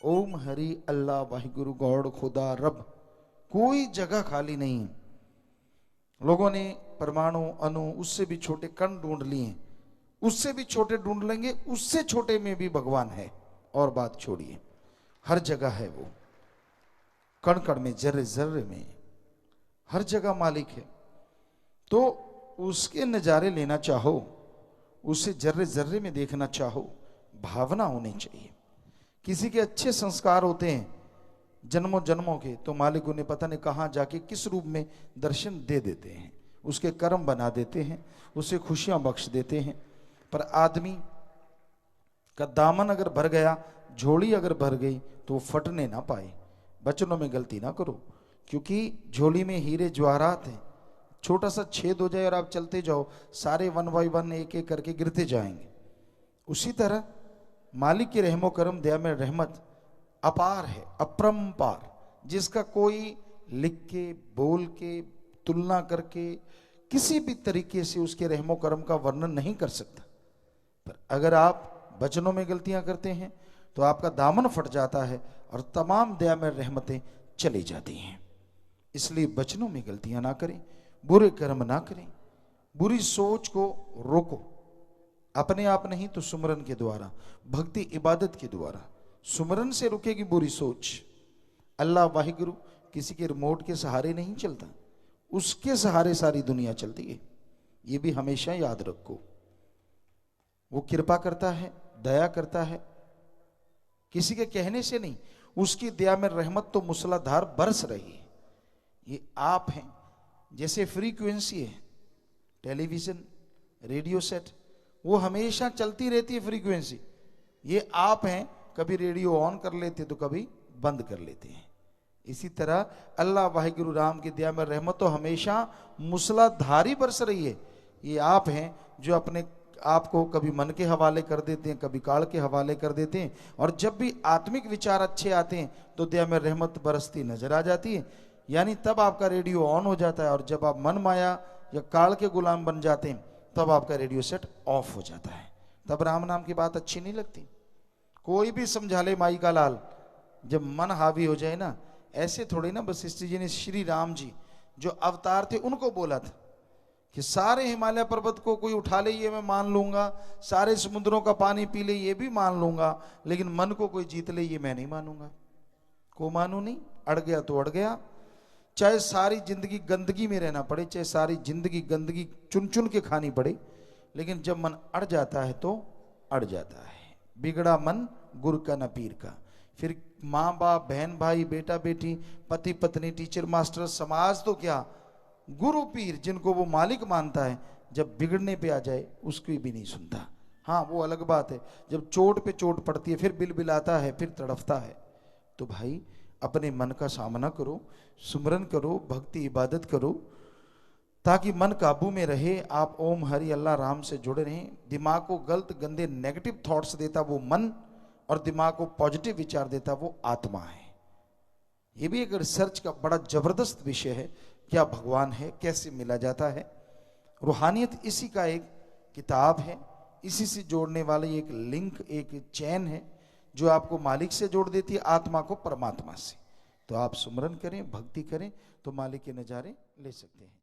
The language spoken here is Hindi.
ओम हरि अल्लाह वाहिगुरु गॉड खुदा रब, कोई जगह खाली नहीं है। लोगों ने परमाणु अणु उससे भी छोटे कण ढूंढ लिए, उससे भी छोटे ढूंढ लेंगे, उससे छोटे में भी भगवान है। और बात छोड़िए, हर जगह है वो, कण कण में, जर्रे जर्रे में, हर जगह मालिक है। तो उसके नजारे लेना चाहो, उसे जर्रे जर्रे में देखना चाहो, भावना होनी चाहिए। किसी के अच्छे संस्कार होते हैं जन्मों जन्मों के, तो मालिक उन्हें पता नहीं कहाँ जाके किस रूप में दर्शन दे देते हैं, उसके कर्म बना देते हैं, उसे खुशियां बख्श देते हैं। पर आदमी का दामन अगर भर गया, झोली अगर भर गई, तो वो फटने ना पाए। बचनों में गलती ना करो, क्योंकि झोली में हीरे जवाहरात हैं। छोटा सा छेद हो जाए और आप चलते जाओ, सारे वन बाई वन एक एक करके गिरते जाएंगे। उसी तरह मालिक की रहमो करम दया में रहमत अपार है, अपरंपार, जिसका कोई लिख के, बोल के, तुलना करके, किसी भी तरीके से उसके रहमो करम का वर्णन नहीं कर सकता। पर अगर आप वचनों में गलतियां करते हैं तो आपका दामन फट जाता है और तमाम दया में रहमतें चली जाती हैं। इसलिए वचनों में गलतियां ना करें, बुरे कर्म ना करें, बुरी सोच को रोको। अपने आप नहीं तो सुमरन के द्वारा, भक्ति इबादत के द्वारा। सुमरन से रुकेगी बुरी सोच। अल्लाह वाहिगुरु किसी के रिमोट के सहारे नहीं चलता, उसके सहारे सारी दुनिया चलती है। ये भी हमेशा याद रखो। वो कृपा करता है, दया करता है, किसी के कहने से नहीं, उसकी दया में रहमत तो मूसलाधार बरस रही है। ये आप हैं, जैसे फ्रीक्वेंसी है, टेलीविजन, रेडियो सेट, वो हमेशा चलती रहती है फ्रीक्वेंसी। ये आप हैं, कभी रेडियो ऑन कर लेते तो कभी बंद कर लेते हैं। इसी तरह अल्लाह वाहिगुरु राम की दया में रहमत तो हमेशा मूसलाधारी बरस रही है। ये आप हैं जो अपने आपको कभी मन के हवाले कर देते हैं, कभी काल के हवाले कर देते हैं, और जब भी आत्मिक विचार अच्छे आते हैं तो दया में रहमत बरसती नजर आ जाती है। यानी तब आपका रेडियो ऑन हो जाता है, और जब आप मन माया या काल के गुलाम बन जाते हैं तब आपका रेडियो सेट ऑफ हो जाता है। तब राम नाम की बात अच्छी नहीं लगती। कोई भी समझा ले माई का लाल, जब मन हावी हो जाए ना, ऐसे थोड़े ना वशिष्ठ जी ने श्री राम जी जो अवतार थे उनको बोला था कि सारे हिमालय पर्वत को कोई उठा ले ये मैं मान लूंगा, सारे समुद्रों का पानी पी ले ये भी मान लूंगा, लेकिन मन को कोई जीत ले ये मैं नहीं मानूंगा। को मानू नहीं, अड़ गया तो अड़ गया। चाहे सारी जिंदगी गंदगी में रहना पड़े, चाहे सारी जिंदगी गंदगी चुन चुन के खानी पड़े, लेकिन जब मन अड़ जाता है तो अड़ जाता है। बिगड़ा मन गुरु का न पीर का। फिर माँ बाप, बहन भाई, बेटा बेटी, पति पत्नी, टीचर मास्टर, समाज तो क्या, गुरु पीर जिनको वो मालिक मानता है, जब बिगड़ने पे आ जाए उसकी भी नहीं सुनता। हाँ वो अलग बात है, जब चोट पे चोट पड़ती है फिर बिलबिलाता है, फिर तड़फता है। तो भाई अपने मन का सामना करो, सुमरन करो, भक्ति इबादत करो, ताकि मन काबू में रहे। आप ओम हरि अल्लाह राम से जुड़े रहें। दिमाग को गलत गंदे नेगेटिव थॉट्स देता वो मन, और दिमाग को पॉजिटिव विचार देता वो आत्मा है। ये भी एक रिसर्च का बड़ा जबरदस्त विषय है, क्या भगवान है, कैसे मिला जाता है। रूहानियत इसी का एक किताब है, इसी से जोड़ने वाली एक लिंक, एक चैन है जो आपको मालिक से जोड़ देती है, आत्मा को परमात्मा से। तो आप सुमरन करें, भक्ति करें तो मालिक के नजारे ले सकते हैं।